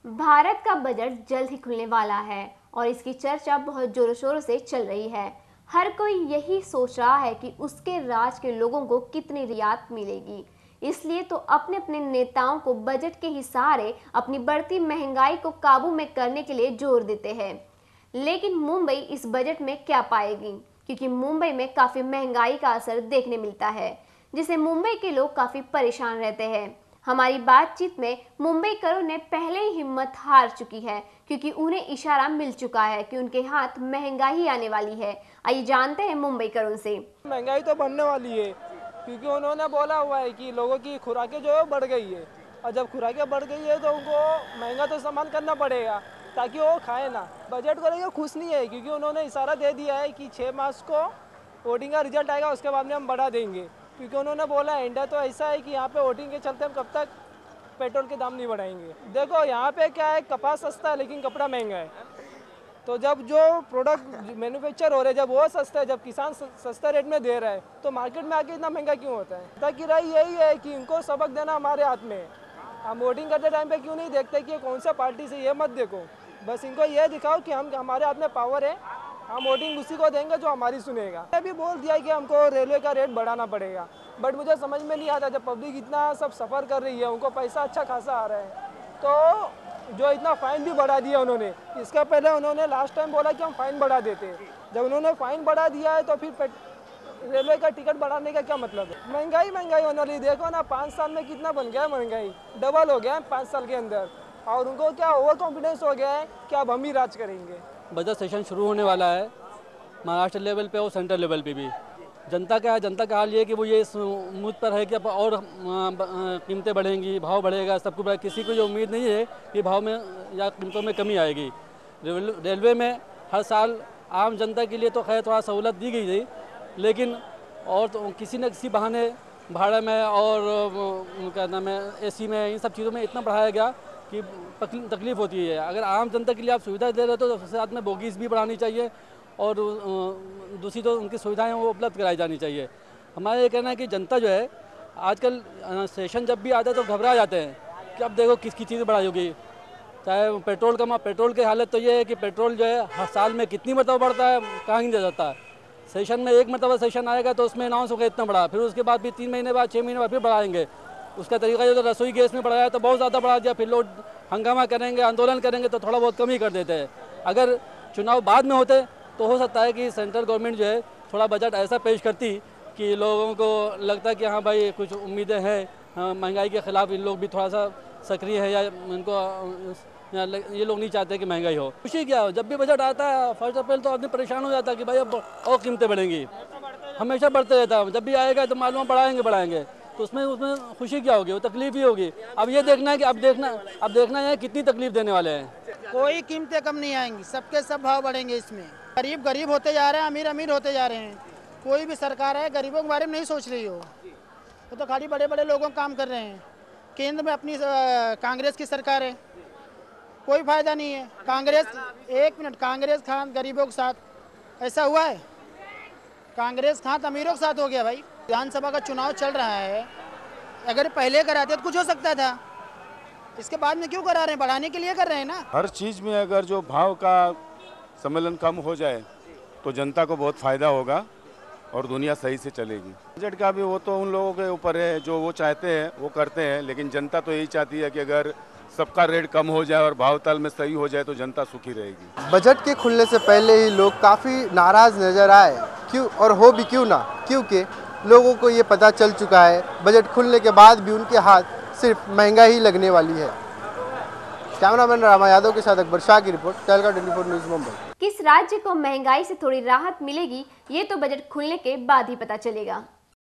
भारत का बजट जल्द ही खुलने वाला है और इसकी चर्चा बहुत जोरों शोरों से चल रही है। हर कोई यही सोच रहा है कि उसके राज के लोगों को कितनी रियायत मिलेगी। इसलिए तो अपने अपने नेताओं को बजट के ही सहारे अपनी बढ़ती महंगाई को काबू में करने के लिए जोर देते हैं। लेकिन मुंबई इस बजट में क्या पाएगी, क्योंकि मुंबई में काफ़ी महंगाई का असर देखने मिलता है, जिससे मुंबई के लोग काफ़ी परेशान रहते हैं। हमारी बातचीत में मुंबईकरों ने पहले ही हिम्मत हार चुकी है, क्योंकि उन्हें इशारा मिल चुका है कि उनके हाथ महंगाई आने वाली है। आइए जानते हैं मुंबईकरों से। महंगाई तो बढ़ने वाली है, क्योंकि उन्होंने बोला हुआ है कि लोगों की खुराकें जो है बढ़ गई है, और जब खुराकें बढ़ गई है तो उनको महंगा तो सामान करना पड़ेगा ताकि वो खाए ना। बजट को लेकर खुश नहीं है, क्योंकि उन्होंने इशारा दे दिया है कि 6 मार्च को वोटिंग का रिजल्ट आएगा, उसके बाद में हम बढ़ा देंगे। क्योंकि उन्होंने बोला इंडिया तो ऐसा है कि यहाँ पे वोटिंग के चलते हम कब तक पेट्रोल के दाम नहीं बढ़ाएंगे। देखो यहाँ पे क्या है, कपास सस्ता है लेकिन कपड़ा महंगा है। तो जब जो प्रोडक्ट मैन्युफैक्चर हो रहे हैं जब वो सस्ता है, जब किसान सस्ता रेट में दे रहा है, तो मार्केट में आके इतना महंगा क्यों होता है? जनता की राय यही है कि इनको सबक देना हमारे हाथ में है। हम वोटिंग करते टाइम पे क्यों नहीं देखते कि कौन सा पार्टी से, ये मत देखो, बस इनको ये दिखाओ कि हमारे हाथ में पावर है, हम वोटिंग उसी को देंगे जो हमारी सुनेगा। मैं भी बोल दिया कि हमको रेलवे का रेट बढ़ाना पड़ेगा, बट मुझे समझ में नहीं आता, जब पब्लिक इतना सब सफ़र कर रही है, उनको पैसा अच्छा खासा आ रहा है, तो जो इतना फ़ाइन भी बढ़ा दिया उन्होंने। इसका पहले उन्होंने लास्ट टाइम बोला कि हम फ़ाइन बढ़ा देते हैं। जब उन्होंने फ़ाइन बढ़ा दिया है तो फिर रेलवे का टिकट बढ़ाने का क्या मतलब है? महंगाई होने वाली, देखो ना 5 साल में कितना बन गया है, महंगाई डबल हो गया है 5 साल के अंदर। और उनको क्या ओवर कॉन्फिडेंस हो गया है कि अब हम ही राज करेंगे। बजट सेशन शुरू होने वाला है महाराष्ट्र लेवल पे और सेंट्रल लेवल पे भी। जनता का हाल ये है कि वो ये इस उम्मीद पर है कि अब और कीमतें बढ़ेंगी, भाव बढ़ेगा, सब कुछ। किसी को ये उम्मीद नहीं है कि भाव में या कीमतों में कमी आएगी। रेलवे में हर साल आम जनता के लिए तो खैर थोड़ा सहूलत दी गई थी, लेकिन और तो किसी न किसी बहाने भाड़े में और क्या नाम है AC में, इन सब चीज़ों में इतना बढ़ाया गया कि तकलीफ़ होती है। अगर आम जनता के लिए आप सुविधा दे रहे हो तो साथ में बोगीज़ भी बढ़ानी चाहिए और दूसरी तो उनकी सुविधाएं वो उपलब्ध कराई जानी चाहिए। हमारा ये कहना है कि जनता जो है आजकल सेशन जब भी आता है तो घबरा जाते हैं कि अब देखो किसकी चीज़ बढ़ाई होगी। चाहे पेट्रोल की हालत तो ये है कि पेट्रोल जो है हर साल में कितनी मरतबा बढ़ता है, कहाँ नहीं दे जाता है। सेशन में एक मरतबा सेशन आएगा तो उसमें अनाउंस होगा इतना बढ़ा, फिर उसके बाद भी 3 महीने बाद 6 महीने बाद फिर बढ़ाएंगे। उसका तरीका जो तो रसोई गैस में बढ़ाया तो बहुत ज़्यादा बढ़ा दिया, फिर लोग हंगामा करेंगे, आंदोलन करेंगे तो थोड़ा बहुत कम ही कर देते हैं। अगर चुनाव बाद में होते तो हो सकता है कि सेंट्रल गवर्नमेंट जो है थोड़ा बजट ऐसा पेश करती कि लोगों को लगता है कि हाँ भाई कुछ उम्मीदें हैं, महंगाई के ख़िलाफ़ इन लोग भी थोड़ा सा सक्रिय है, या इनको ये लोग नहीं चाहते कि महंगाई हो। खुशी क्या हो, जब भी बजट आता है 1 अप्रैल तो आदमी परेशान हो जाता है कि भाई अब और कीमतें बढ़ेंगी। हमेशा बढ़ते रहता है, जब भी आएगा तो मालूम बढ़ाएंगे तो उसमें खुशी क्या होगी, वो तकलीफ ही होगी। अब ये देखना है कि अब देखना है कितनी तकलीफ देने वाले हैं। कोई कीमतें कम नहीं आएंगी, सबके सब भाव बढ़ेंगे। इसमें गरीब होते जा रहे हैं, अमीर होते जा रहे हैं। कोई भी सरकार है गरीबों के बारे में नहीं सोच रही हो, वो तो खाली बड़े बड़े लोगों काम कर रहे हैं। केंद्र में अपनी कांग्रेस की सरकार है, कोई फायदा नहीं है। कांग्रेस खान गरीबों के साथ, ऐसा हुआ है? कांग्रेस खान अमीरों के साथ हो गया भाई। विधानसभा का चुनाव चल रहा है, अगर पहले कराते तो कुछ हो सकता था, इसके बाद में क्यों करा रहे हैं? बढ़ाने के लिए कर रहे हैं ना। हर चीज़ में अगर जो भाव का सम्मेलन कम हो जाए तो जनता को बहुत फ़ायदा होगा और दुनिया सही से चलेगी। बजट का भी वो तो उन लोगों के ऊपर है, जो वो चाहते हैं वो करते हैं, लेकिन जनता तो यही चाहती है कि अगर सबका रेट कम हो जाए और भाव ताल में सही हो जाए तो जनता सुखी रहेगी। बजट के खुलने से पहले ही लोग काफ़ी नाराज़ नज़र आए, क्यों और हो भी क्यों ना, क्योंकि लोगों को ये पता चल चुका है बजट खुलने के बाद भी उनके हाथ सिर्फ महंगा ही लगने वाली है। कैमरामैन रामा यादव के साथ अकबर शाह की रिपोर्ट, तहलका 24 न्यूज़ मुंबई। किस राज्य को महंगाई से थोड़ी राहत मिलेगी, ये तो बजट खुलने के बाद ही पता चलेगा।